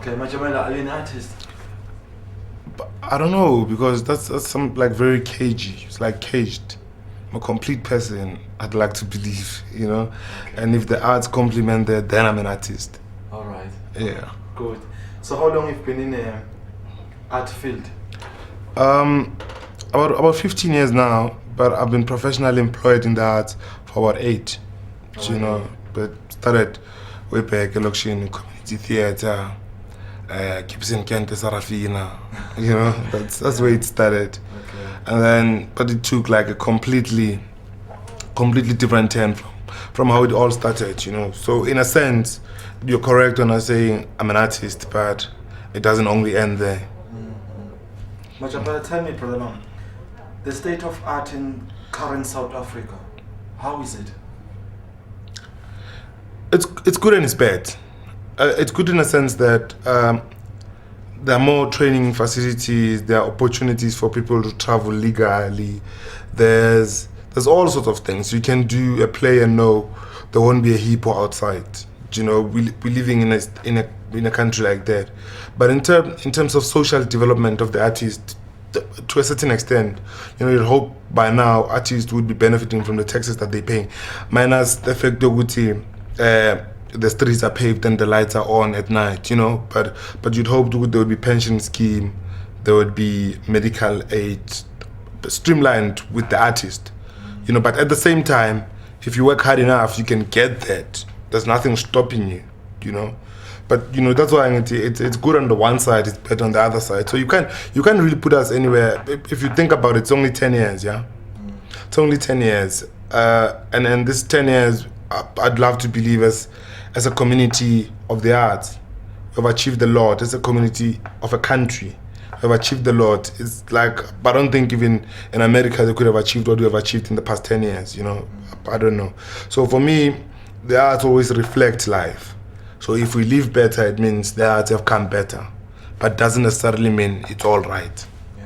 Okay, Madjamela, are you an artist? But I don't know, because that's some like very cagey. It's like caged. I'm a complete person. I'd like to believe, you know. Okay. And if the arts complement that, then I'm an artist. All right. Yeah. Good. So how long have you been in the art field? Um, about 15 years now, but I've been professionally employed in the arts for about 8. You know, but started way back in community theatre, Gibson Kente Sarafina, you know, that's where it started. Okay. And then, but it took like a completely different turn from how it all started, you know. So in a sense, you're correct when I'm saying I'm an artist, but it doesn't only end there. Madjamela, tell me, brother, the state of art in current South Africa, how is it? It's good and it's bad. It's good in a sense that there are more training facilities, there are opportunities for people to travel legally. There's all sorts of things. You can do a play and know there won't be a hippo outside. You know, we're living in a country like that. But in terms of social development of the artist, to a certain extent, you know, you'd hope by now artists would be benefiting from the taxes that they pay, minus the fact that the streets are paved and the lights are on at night, you know. But you'd hope there would be pension scheme, there would be medical aid, streamlined with the artist, you know. But at the same time, if you work hard enough, you can get that. There's nothing stopping you, you know. But you know, that's why it's good on the one side, it's bad on the other side. So you can't really put us anywhere. If you think about it, it's only 10 years, yeah. It's only 10 years, and this 10 years, I'd love to believe as a community of the arts, we've achieved a lot. As a community of a country, we've achieved a lot. It's like, but I don't think even in America they could have achieved what we have achieved in the past 10 years, you know. I don't know. So for me, the arts always reflect life. So if we live better, it means the arts have come better. But doesn't necessarily mean it's all right. Yeah.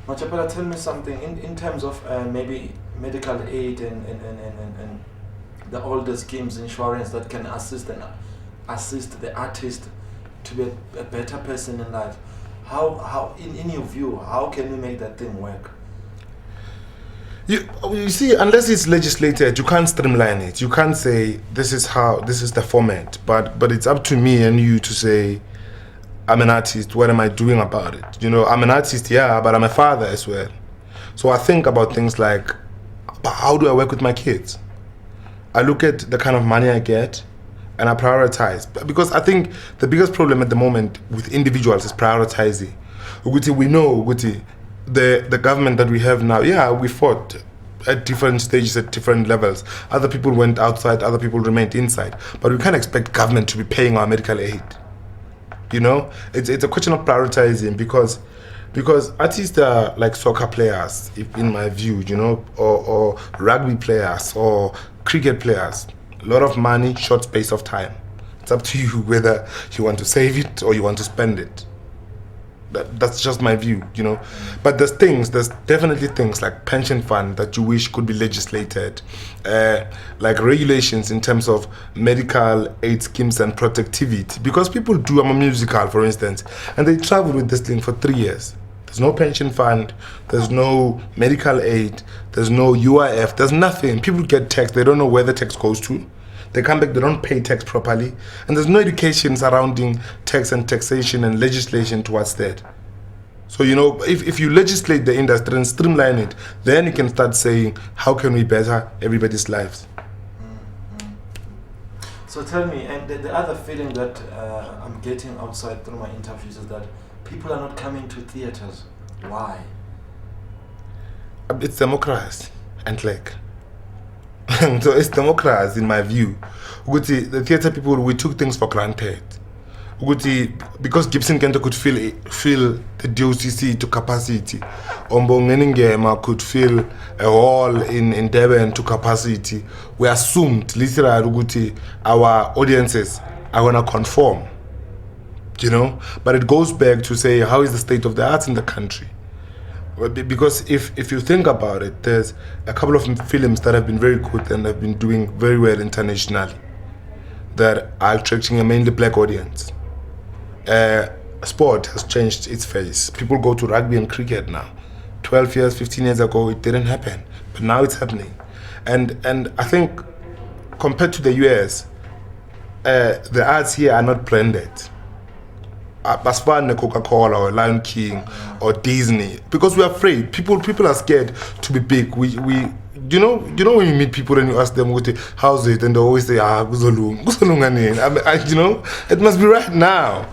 Madjamela, tell me something in terms of maybe medical aid and the older schemes, insurance that can assist the artist to be a better person in life. How in your view, how can we make that thing work? You see, unless it's legislated, you can't streamline it. You can't say this is the format. But it's up to me and you to say, I'm an artist, what am I doing about it? You know, I'm an artist, yeah, but I'm a father as well. So I think about things like, how do I work with my kids? I look at the kind of money I get and I prioritize. Because I think the biggest problem at the moment with individuals is prioritizing. We know the government that we have now, yeah, we fought at different stages, at different levels. Other people went outside, other people remained inside. But we can't expect government to be paying our medical aid. You know, it's a question of prioritizing because artists are like soccer players, in my view, you know, or rugby players or cricket players. A lot of money, short space of time. It's up to you whether you want to save it or you want to spend it. That's just my view, you know. But there's definitely things like pension fund that you wish could be legislated, like regulations in terms of medical aid schemes and productivity. Because people do, I'm a musical, for instance, and they travel with this thing for 3 years. There's no pension fund, there's no medical aid, there's no UIF, there's nothing. People get taxed, they don't know where the tax goes to. They come back, they don't pay tax properly. And there's no education surrounding tax and taxation and legislation towards that. So, you know, if you legislate the industry and streamline it, then you can start saying, how can we better everybody's lives? So tell me, and the other feeling that I'm getting outside through my interviews is that people are not coming to theaters. Why? It's democracy and like. So it's democracy in my view. The theatre people, we took things for granted. Because Gibson Kente could fill the DOCC to capacity. Ombongeningema could fill a hall in Durban to capacity. We assumed literally our audiences are gonna conform. You know? But it goes back to say, how is the state of the arts in the country? Because if you think about it, there's a couple of films that have been very good and have been doing very well internationally that are attracting a mainly black audience. sport has changed its face. People go to rugby and cricket now. 12 years, 15 years ago, it didn't happen, but now it's happening. And I think compared to the US, the arts here are not branded. As far as Coca-Cola or Lion King or Disney, because we're afraid. People are scared to be big. We you know when you meet people and you ask them how's it, and they always say you know, it must be right now.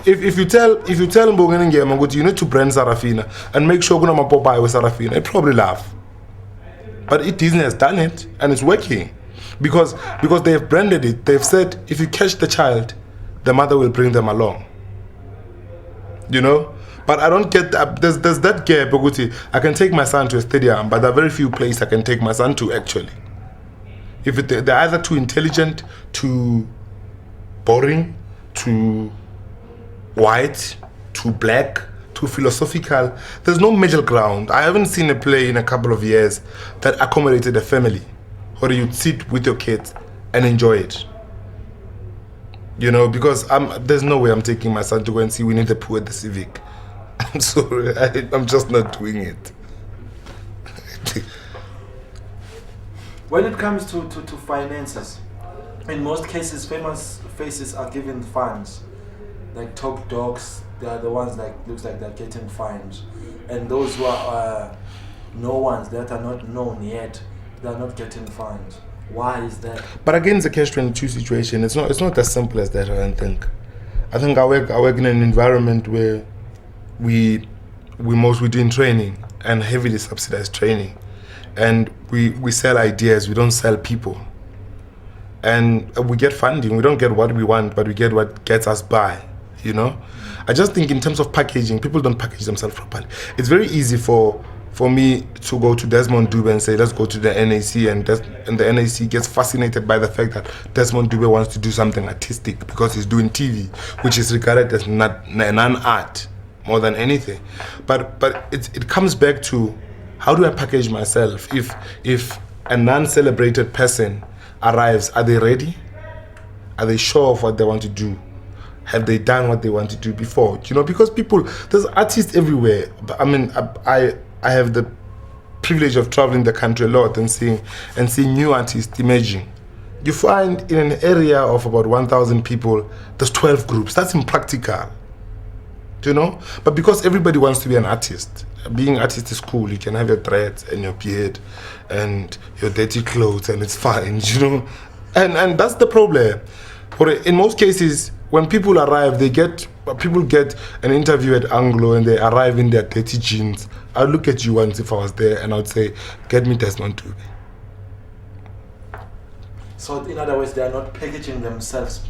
If you tell Mbongeni Ngema you need to brand Sarafina and make sure kuna mapopai with Sarafina, they probably laugh. But Disney has done it and it's working because they have branded it. They've said if you catch the child, the mother will bring them along. You know, but I don't get that. There's that gap. I can take my son to a stadium, but there are very few places I can take my son to actually. If they're either too intelligent, too boring, too white, too black, too philosophical. There's no middle ground. I haven't seen a play in a couple of years that accommodated a family, where you'd sit with your kids and enjoy it. You know, because there's no way I'm taking my son to go and see Winnie the Pooh at the Civic. I'm sorry, I'm just not doing it. When it comes to finances, in most cases, famous faces are given funds. Like top dogs, they are the ones that looks like they're getting funds. And those who are no ones that are not known yet, they're not getting funds. Why is that? But again, it's a catch-22 situation. It's not as simple as that. I don't think. I think I work in an environment where we doing training and heavily subsidized training, and we sell ideas. We don't sell people, and we get funding. We don't get what we want, but we get what gets us by. You know, I just think in terms of packaging, people don't package themselves properly. It's very easy for me to go to Desmond Dube and say, let's go to the NAC, and the NAC gets fascinated by the fact that Desmond Dube wants to do something artistic because he's doing TV, which is regarded as non-art more than anything. But it comes back to, how do I package myself? If a non-celebrated person arrives, are they ready? Are they sure of what they want to do? Have they done what they want to do before? You know, because there's artists everywhere. I mean, I have the privilege of traveling the country a lot and seeing new artists emerging. You find in an area of about 1,000 people, there's 12 groups. That's impractical, you know? But because everybody wants to be an artist, being an artist is cool. You can have your dreads and your beard and your dirty clothes and it's fine, you know? And that's the problem. But in most cases, when people arrive, people get an interview at Anglo and they arrive in their dirty jeans. I'd look at you once if I was there and I'd say, get me Desmond Dube. So in other words, they are not packaging themselves.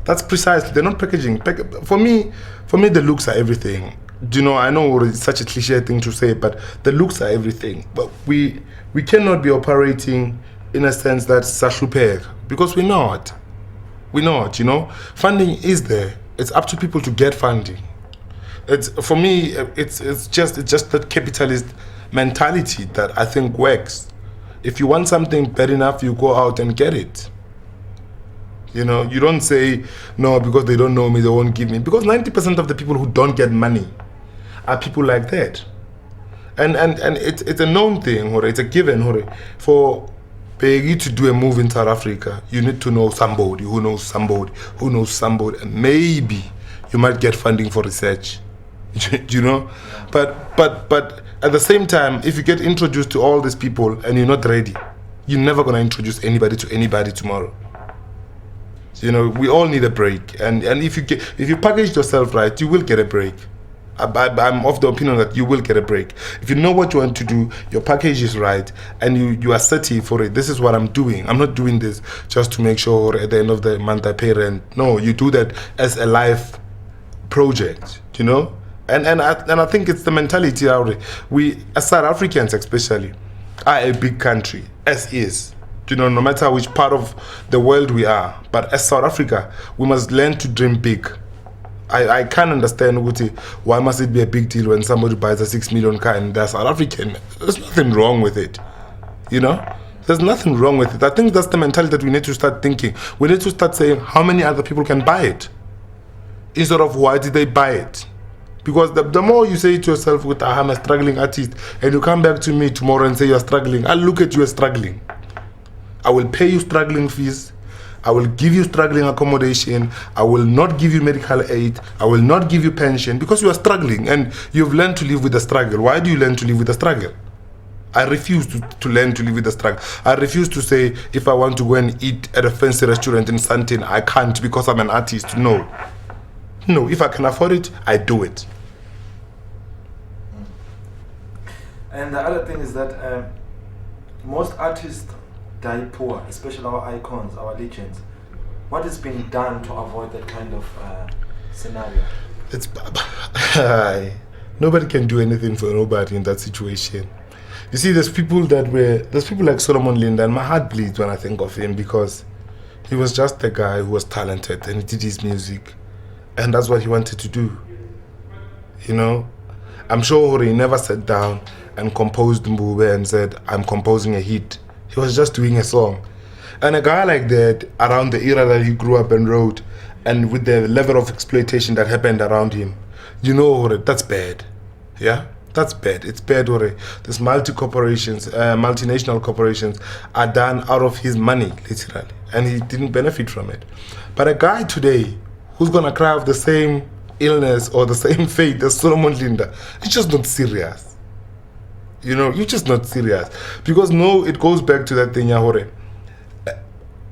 That's precisely, they're not packaging. For me, the looks are everything. You know, I know it's such a cliche thing to say, but the looks are everything. But we cannot be operating in a sense that's sahlupek, because we're not. We're not, you know. Funding is there. It's up to people to get funding. For me, it's just that capitalist mentality that I think works. If you want something bad enough, you go out and get it. You know, you don't say, no, because they don't know me, they won't give me. Because 90% of the people who don't get money are people like that. And it's a known thing, or it's a given, or for Peggy to do a move in South Africa, you need to know somebody who knows somebody who knows somebody, and maybe you might get funding for research. You know? But at the same time, if you get introduced to all these people and you're not ready, you're never going to introduce anybody to anybody tomorrow. You know, we all need a break, and if you package yourself right, you will get a break. I'm of the opinion that you will get a break. If you know what you want to do, your package is right, and you are assertive for it. This is what I'm doing. I'm not doing this just to make sure at the end of the month I pay rent. No, you do that as a life project, you know? And I think it's the mentality out there. We, as South Africans especially, are a big country, as is. You know, no matter which part of the world we are. But as South Africa, we must learn to dream big. I can't understand why must it be a big deal when somebody buys a 6 million car and they're South African. There's nothing wrong with it. You know? There's nothing wrong with it. I think that's the mentality that we need to start thinking. We need to start saying how many other people can buy it. instead of why did they buy it? Because the more you say to yourself, with I'm a struggling artist, and you come back to me tomorrow and say you're struggling, I'll look at you as struggling. I will pay you struggling fees. I will give you struggling accommodation. I will not give you medical aid. I will not give you pension because you are struggling and you've learned to live with the struggle. Why do you learn to live with the struggle? I refuse to learn to live with the struggle. I refuse to say if I want to go and eat at a fancy restaurant in Santin, I can't because I'm an artist. No. No, if I can afford it, I do it. And the other thing is that most artists die poor, especially our icons, our legends. What is being done to avoid that kind of scenario? It's nobody can do anything for nobody in that situation. You see, there's people like Solomon Linda, and my heart bleeds when I think of him because he was just a guy who was talented and he did his music, and that's what he wanted to do. You know, I'm sure he never sat down and composed Mbube and said, I'm composing a hit. He was just doing a song. And a guy like that, around the era that he grew up and wrote, and with the level of exploitation that happened around him, you know, that's bad. Yeah? That's bad. It's bad. These multinational corporations are done out of his money, literally. And he didn't benefit from it. But a guy today who's going to cry of the same illness or the same fate as Solomon Linda, he's just not serious. You know, you're just not serious. Because no, it goes back to that thing, Yahore.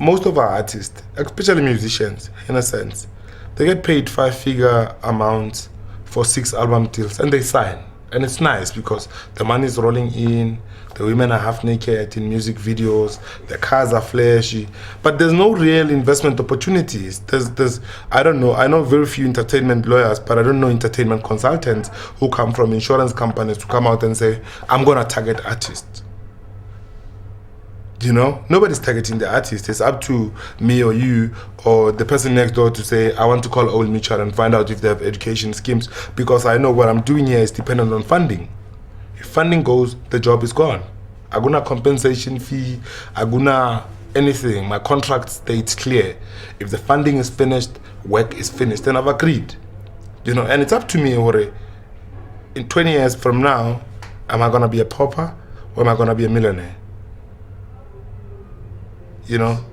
Most of our artists, especially musicians, in a sense, they get paid 5-figure amounts for 6 album deals and they sign. And it's nice because the money is rolling in, the women are half naked in music videos, the cars are flashy, but there's no real investment opportunities. I don't know, I know very few entertainment lawyers, but I don't know entertainment consultants who come from insurance companies to come out and say, I'm gonna target artists. You know, nobody's targeting the artist. It's up to me or you or the person next door to say, I want to call Old Mutual and find out if they have education schemes, because I know what I'm doing here is dependent on funding. If funding goes, the job is gone. Aguna compensation fee, aguna anything. My contract states clear. If the funding is finished, work is finished, and I've agreed. You know, and it's up to me, Ore. In 20 years from now, am I gonna be a pauper or am I gonna be a millionaire? You know?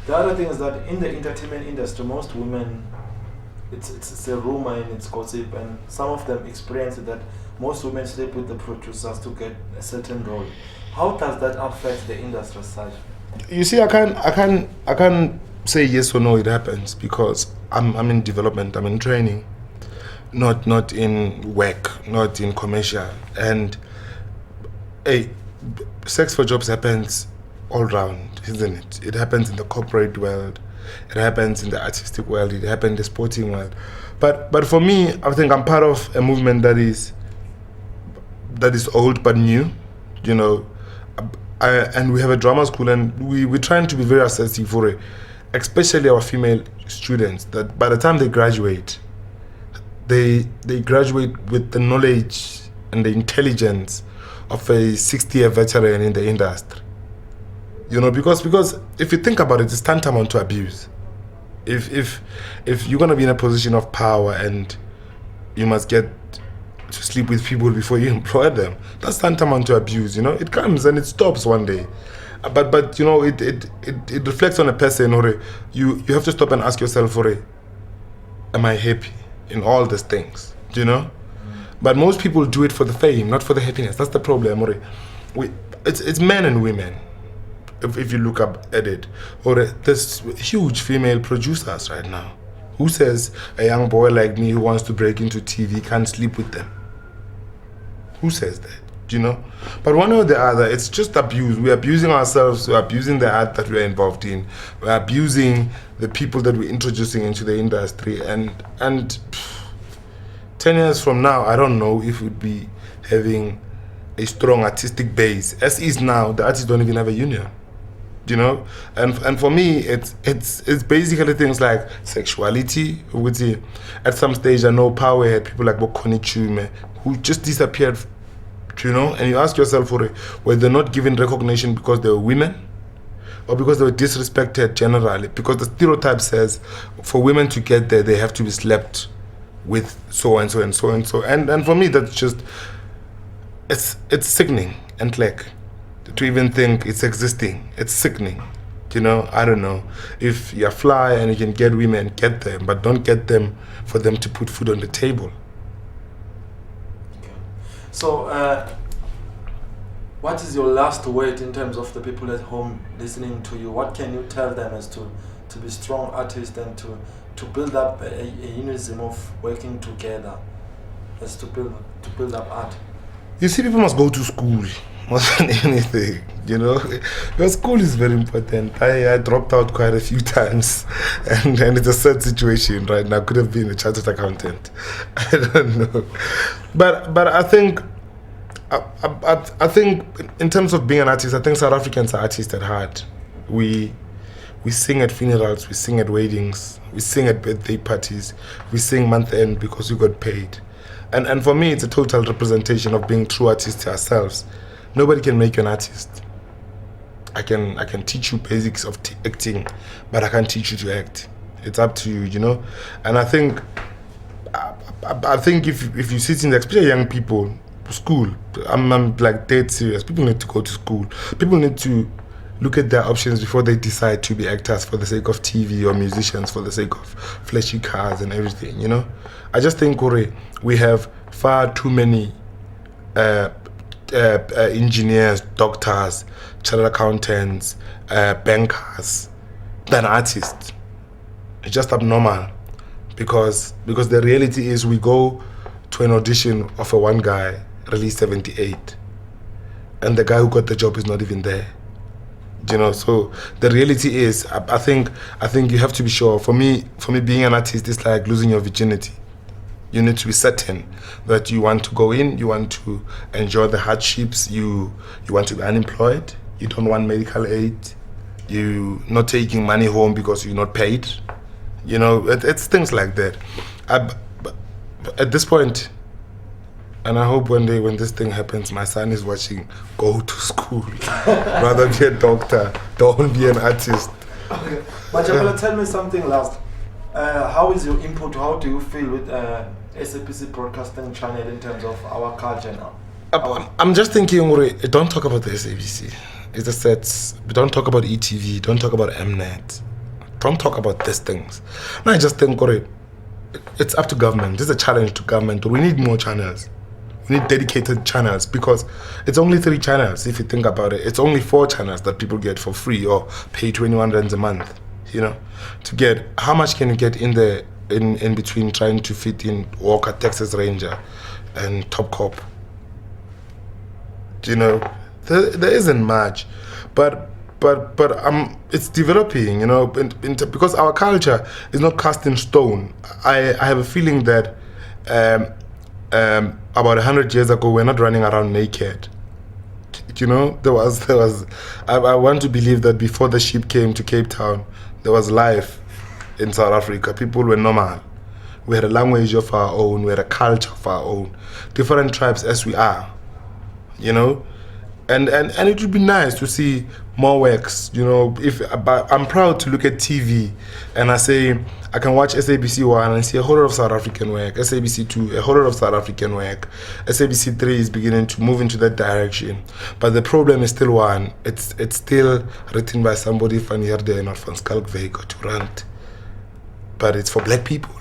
The other thing is that in the entertainment industry, most women, it's a rumor and it's gossip, and some of them experience that most women sleep with the producers to get a certain role. How does that affect the industry as such? You see, I can't say yes or no it happens because I'm in development, I'm in training, not in work, not in commercial. And sex for jobs happens all round, isn't it? It happens in the corporate world, it happens in the artistic world, it happens in the sporting world. But for me, I think I'm part of a movement that is old but new, you know. And we have a drama school, and we're trying to be very assertive for it, especially our female students, that by the time they graduate, they graduate with the knowledge and the intelligence of a 60-year veteran in the industry. You know, because if you think about it, it's tantamount to abuse. If you're gonna be in a position of power and you must get to sleep with people before you employ them, that's tantamount to abuse. You know, it comes and it stops one day. But you know, it reflects on a person, or you have to stop and ask yourself, am I happy in all these things? Do you know? But most people do it for the fame, not for the happiness. That's the problem, it's men and women. If you look up at it, or there's huge female producers right now. Who says a young boy like me who wants to break into TV can't sleep with them? Who says that? You know? But one or the other, it's just abuse. We're abusing ourselves, we're abusing the art that we're involved in, we're abusing the people that we're introducing into the industry, and 10 years from now, I don't know if we'd be having a strong artistic base. As is now, the artists don't even have a union. You know, and for me, it's basically things like sexuality. At some stage, I know Power had people like Bokoni Chume who just disappeared. You know, and you ask yourself, were they not given recognition because they were women? or because they were disrespected generally, because the stereotype says for women to get there they have to be slept with so and so and so and so, and for me that's just it's sickening and like to even think it's existing. It's sickening. I don't know. If you're fly and you can get women, get them, but don't get them for them to put food on the table. Okay. So what is your last word in terms of the people at home listening to you? What can you tell them as to be strong artists and to build up a unison of working together as to build up art? You see, people must go to school more than anything, because school is very important. I dropped out quite a few times, and it's a sad situation right now. I could have been a chartered accountant. I don't know, but I think in terms of being an artist, I think South Africans are artists at heart. We sing at funerals, we sing at weddings, we sing at birthday parties, we sing month end because we got paid. And for me, it's a total representation of being true artists ourselves. Nobody can make you an artist. I can teach you basics of acting, but I can't teach you to act. It's up to you, And I think if you sit in the, especially young people, school, I'm like dead serious. People need to go to school. People need to look at their options before they decide to be actors for the sake of TV or musicians for the sake of flashy cars and everything, I just think we have far too many engineers, doctors, chartered accountants, bankers than artists. It's just abnormal because the reality is we go to an audition of a one guy released 78 and the guy who got the job is not even there. So the reality is I think you have to be sure. For me being an artist is like losing your virginity. You need to be certain that you want to go in, you want to enjoy the hardships, you want to be unemployed, you don't want medical aid, you not taking money home because you're not paid. It's things like that. At this point, and I hope one day when this thing happens, my son is watching, go to school. Rather be a doctor, don't be an artist. Okay. Madjamela, tell me something last. How is your input? How do you feel with SABC Broadcasting Channel in terms of our culture now? I'm just thinking, don't talk about the SABC. It's the sets. Don't talk about ETV. Don't talk about Mnet. Don't talk about these things. No, I just think, it's up to government. This is a challenge to government. We need more channels. We need dedicated channels because it's only 3 channels if you think about it. It's only 4 channels that people get for free or pay 21 rands a month. To get, how much can you get in the in between trying to fit in Walker, Texas Ranger, and Top Cop? There isn't much, but it's developing, because our culture is not cast in stone. I have a feeling that about 100 years ago we're not running around naked. There was I want to believe that before the ship came to Cape Town, there was life in South Africa. People were normal. We had a language of our own. We had a culture of our own. Different tribes as we are, And it would be nice to see more works. I'm proud to look at TV and I say I can watch SABC 1 and see a whole lot of South African work, SABC 2, a whole lot of South African work. SABC 3 is beginning to move into that direction. But the problem is still one. It's still written by somebody van Heerde, not van Schalkwyk or Durant. But it's for black people.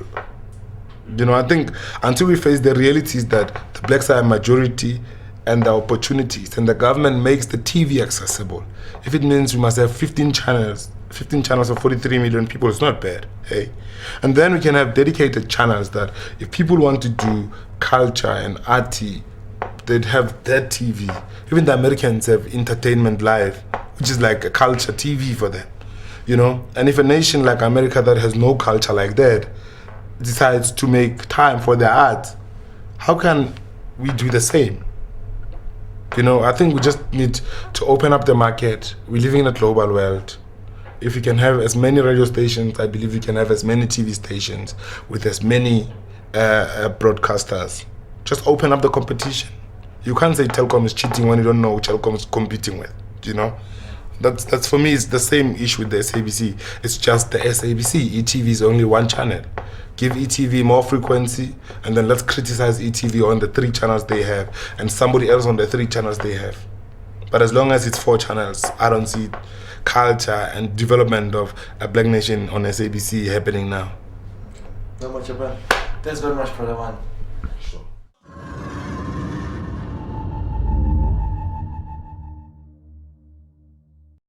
I think until we face the realities that the blacks are a majority and the opportunities, and the government makes the TV accessible. If it means we must have 15 channels of 43 million people, it's not bad, hey? And then we can have dedicated channels that if people want to do culture and arty, they'd have that TV. Even the Americans have Entertainment Live, which is like a culture TV for them, And if a nation like America that has no culture like that decides to make time for their art, how can we do the same? I think we just need to open up the market. We're living in a global world. If we can have as many radio stations, I believe we can have as many TV stations with as many broadcasters. Just open up the competition. You can't say Telkom is cheating when you don't know who Telkom is competing with, That's for me. It's the same issue with the SABC. It's just the SABC. ETV is only one channel. Give ETV more frequency, and then let's criticize ETV on the 3 channels they have, and somebody else on the 3 channels they have. But as long as it's 4 channels, I don't see culture and development of a black nation on SABC happening now. No much about. Thanks very much, brother one.